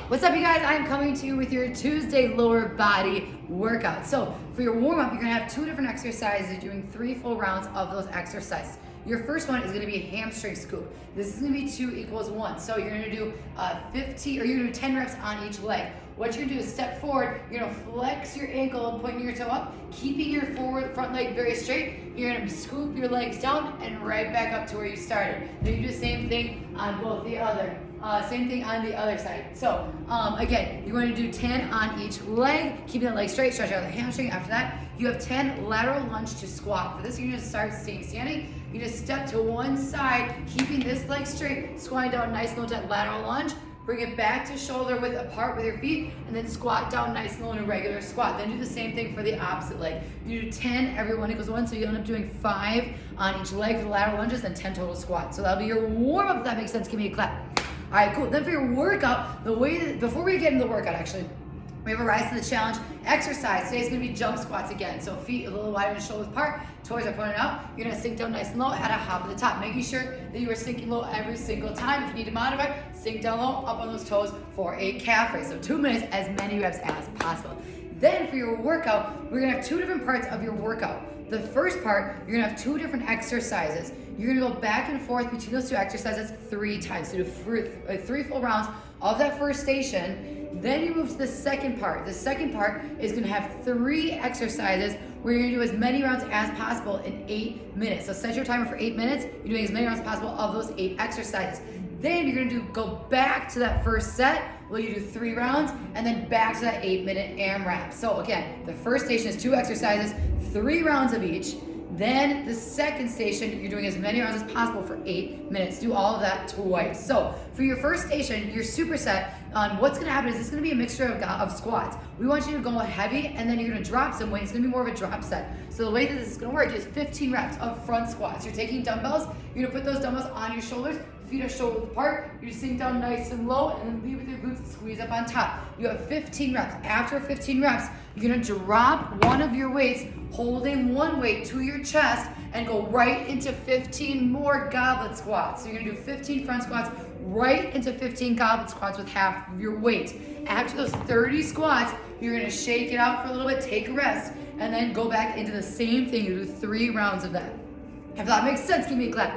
What's up, you guys? I'm coming to you with your Tuesday lower body workout. So for your warm-up, you're gonna have two different exercises, doing 3 full rounds of those exercises. Your first one is gonna be a hamstring scoop. This is gonna be 2 equals 1. So you're gonna do 10 reps on each leg. What you're gonna do is step forward, you're gonna flex your ankle, pointing your toe up, keeping your front leg very straight. You're gonna scoop your legs down and right back up to where you started. Then you do the same thing on both the other. Same thing on the other side. So again, you're going to do 10 on each leg, keeping the leg straight, stretch out the hamstring. After that, you have 10 lateral lunge to squat. For this, you're going to start standing. You just step to one side, keeping this leg straight, squatting down nice and low to that lateral lunge. Bring it back to shoulder width apart with your feet, and then squat down nice and low in a regular squat. Then do the same thing for the opposite leg. You do 10 every one equals 1, so you end up doing 5 on each leg for the lateral lunges, and 10 total squats. So that'll be your warm-up, if that makes sense. Give me a clap. All right, cool. Then for your workout, before we get into the workout, actually, we have a rise to the challenge exercise. Today's gonna be jump squats again. So feet a little wider and shoulders apart, toes are pointed out. You're gonna sink down nice and low at a hop at the top, making sure that you are sinking low every single time. If you need to modify, sink down low, up on those toes for a calf raise. So 2 minutes, as many reps as possible. Then for your workout, we're gonna have 2 different parts of your workout. The first part, you're gonna have 2 different exercises. You're gonna go back and forth between those 2 exercises 3 times. So do 3 full rounds of that first station. Then you move to the second part. The second part is gonna have 3 exercises where you're gonna do as many rounds as possible in 8 minutes. So set your timer for 8 minutes. You're doing as many rounds as possible of those 8 exercises. Then you're gonna go back to that first set where you do 3 rounds, and then back to that 8-minute Amrap. So again, the first station is 2 exercises, 3 rounds of each. Then the second station, you're doing as many rounds as possible for 8 minutes. Do all of that twice. So for your first station, your superset, what's gonna happen is it's gonna be a mixture of squats. We want you to go heavy, and then you're gonna drop some weight. It's gonna be more of a drop set. So the way that this is gonna work is 15 reps of front squats. You're taking dumbbells, you're gonna put those dumbbells on your shoulders, feet are shoulder apart, you sink down nice and low, and then lead with your glutes and squeeze up on top. You have 15 reps. After 15 reps, you're gonna drop one of your weights, holding one weight to your chest, and go right into 15 more goblet squats. So you're gonna do 15 front squats, right into 15 goblet squats with half of your weight. After those 30 squats, you're gonna shake it out for a little bit, take a rest, and then go back into the same thing. You do 3 rounds of that. If that makes sense, give me a clap.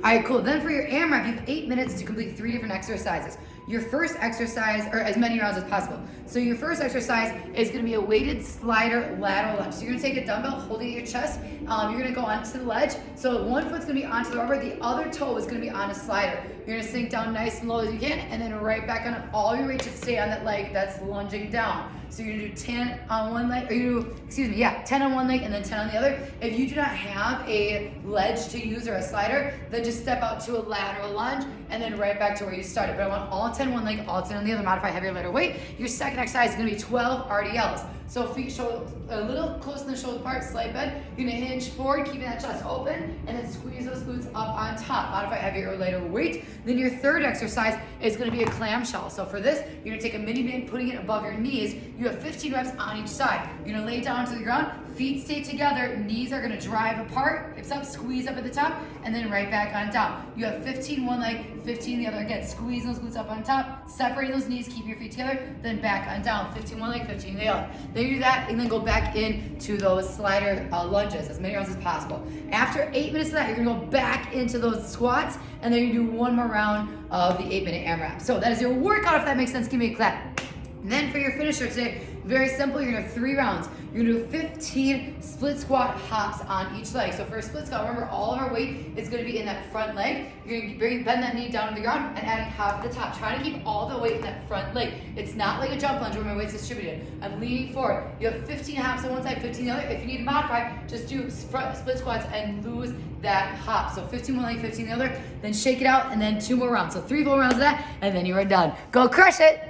All right, cool. Then for your AMRAP, you have 8 minutes to complete 3 different exercises. Your first exercise, or as many rounds as possible. So your first exercise is gonna be a weighted slider lateral lunge. So you're gonna take a dumbbell, holding at your chest. You're gonna go onto the ledge. So one foot's gonna be onto the rubber, the other toe is gonna be on a slider. You're gonna sink down nice and low as you can, and then right back on up. All your weight should stay on that leg that's lunging down. So you're gonna do 10 on one leg, or 10 on one leg and then 10 on the other. If you do not have a ledge to use or a slider, then just step out to a lateral lunge and then right back to where you started. But I want all 10 one leg, all 10 on the other, modify heavier, lighter weight. Your second exercise is gonna be 12 RDLs. So feet shoulder, a little closer than the shoulder part, slight bend. You're gonna hinge forward, keeping that chest open, and then squeeze those glutes up on top. Modify heavier or lighter weight. Then your third exercise is gonna be a clamshell. So for this, you're gonna take a mini band, putting it above your knees. You have 15 reps on each side. You're gonna lay down to the ground, feet stay together, knees are gonna drive apart, hips up, squeeze up at the top, and then right back on down. You have 15 one leg, 15 the other. Again, squeeze those glutes up on top, separate those knees, keep your feet together, then back on down. 15 one leg, 15 the other. Then you do that, and then go back into those slider lunges, as many rounds as possible. After 8 minutes of that, you're gonna go back into those squats, and then you do one more round of the 8-minute AMRAP. So that is your workout, if that makes sense. Give me a clap. And then for your finisher today, very simple, you're gonna have 3 rounds. You're gonna do 15 split squat hops on each leg. So for a split squat, remember all of our weight is gonna be in that front leg. You're gonna bend that knee down to the ground and adding hop at the top. Try to keep all the weight in that front leg. It's not like a jump lunge where my weight's distributed. I'm leaning forward. You have 15 hops on one side, 15 on the other. If you need to modify, just do front split squats and lose that hop. So 15 one leg, 15 the other, then shake it out, and then 2 more rounds. So 3 full rounds of that, and then you are done. Go crush it.